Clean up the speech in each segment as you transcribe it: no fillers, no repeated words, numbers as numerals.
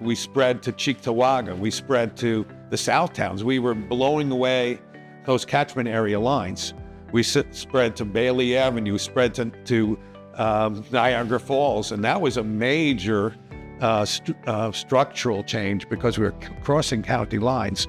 We spread to Cheektowaga. We spread to the South Towns. We were blowing away those catchment area lines. We spread to Bailey Avenue, spread to Niagara Falls, and that was a major structural change because we were crossing county lines.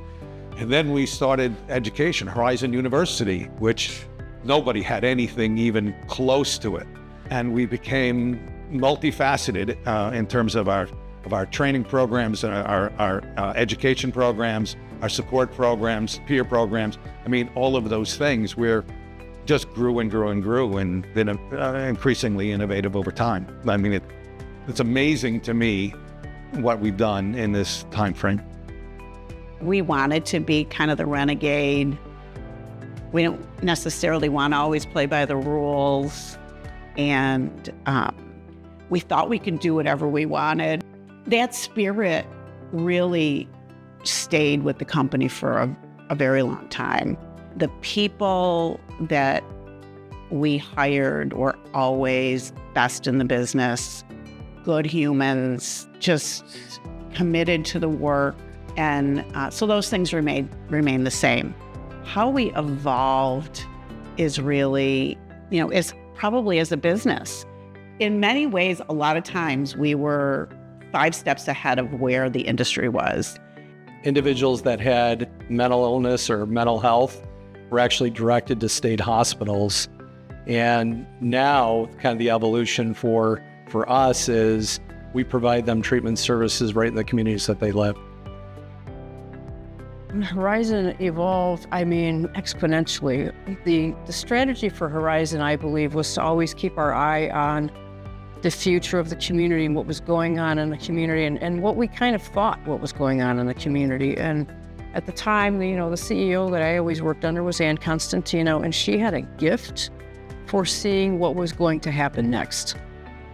And then we started education, Horizon University, which nobody had anything even close to it. And we became multifaceted in terms of our training programs, our education programs, our support programs, peer programs. I mean, all of those things we're just grew and grew and grew and been increasingly innovative over time. I mean, it's amazing to me what we've done in this time frame. We wanted to be kind of the renegade. We don't necessarily want to always play by the rules. And we thought we could do whatever we wanted. That spirit really stayed with the company for a very long time. The people that we hired were always best in the business, good humans, just committed to the work. And so those things remain the same. How we evolved is really, is probably as a business. In many ways, a lot of times we were 5 steps ahead of where the industry was. Individuals that had mental illness or mental health were actually directed to state hospitals. And now kind of the evolution for us is we provide them treatment services right in the communities that they live. Horizon evolved, exponentially. The strategy for Horizon, I believe, was to always keep our eye on the future of the community and what was going on in the community and what we kind of thought what was going on in the community. And at the time, the CEO that I always worked under was Ann Constantino, and she had a gift for seeing what was going to happen next.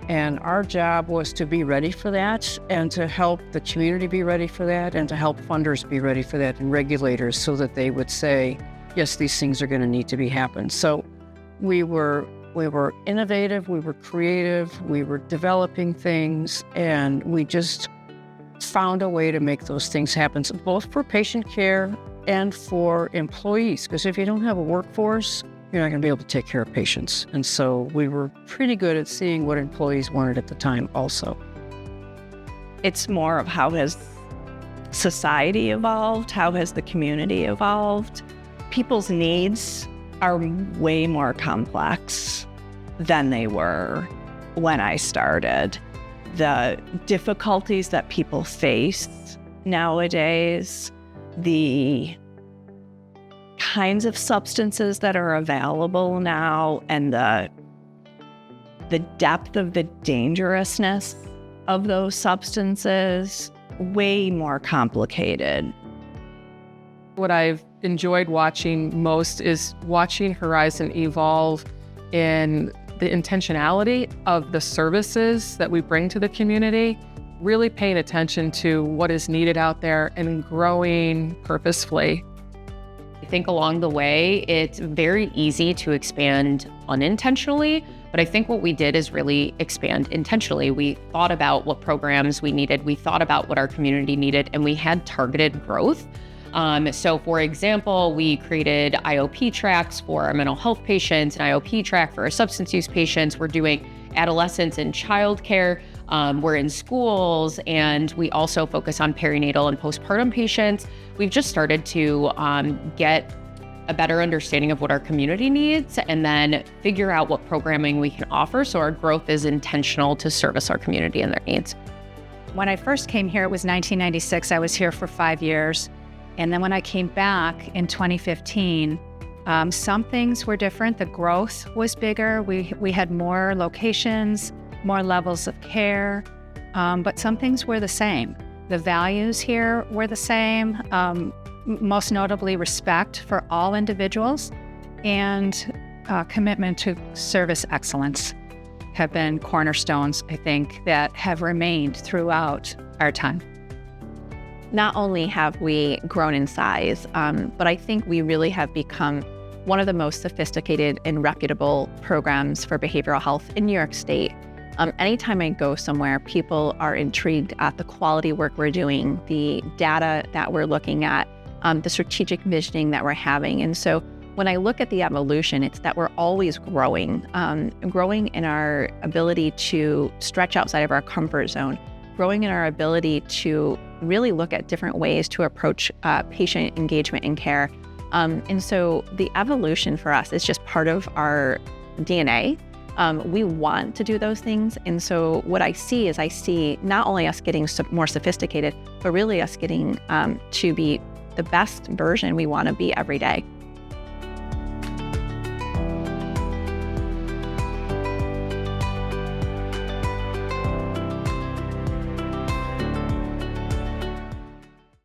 And our job was to be ready for that and to help the community be ready for that and to help funders be ready for that and regulators so that they would say, yes, these things are going to need to be happen. So we were innovative, we were creative, we were developing things, and we just found a way to make those things happen, so both for patient care and for employees. Because if you don't have a workforce, you're not going to be able to take care of patients. And so we were pretty good at seeing what employees wanted at the time also. It's more of how has society evolved? How has the community evolved? People's needs are way more complex than they were when I started. The difficulties that people face nowadays, the kinds of substances that are available now, and the depth of the dangerousness of those substances, way more complicated. What I've enjoyed watching most is watching Horizon evolve in the intentionality of the services that we bring to the community, really paying attention to what is needed out there and growing purposefully. I think along the way, it's very easy to expand unintentionally, but I think what we did is really expand intentionally. We thought about what programs we needed, we thought about what our community needed, and we had targeted growth. So for example, we created IOP tracks for our mental health patients, an IOP track for our substance use patients. We're doing adolescents and childcare. We're in schools, and we also focus on perinatal and postpartum patients. We've just started to get a better understanding of what our community needs and then figure out what programming we can offer so our growth is intentional to service our community and their needs. When I first came here, it was 1996. I was here for 5 years. And then when I came back in 2015, some things were different. The growth was bigger. We had more locations, more levels of care, but some things were the same. The values here were the same, most notably respect for all individuals and commitment to service excellence have been cornerstones, I think, that have remained throughout our time. Not only have we grown in size, but I think we really have become one of the most sophisticated and reputable programs for behavioral health in New York State. Anytime I go somewhere, people are intrigued at the quality work we're doing, the data that we're looking at, the strategic visioning that we're having. And so when I look at the evolution, it's that we're always growing, growing in our ability to stretch outside of our comfort zone, growing in our ability to really look at different ways to approach patient engagement and care. And so the evolution for us is just part of our DNA. We want to do those things. And so what I see is not only us getting more sophisticated, but really us getting to be the best version we want to be every day.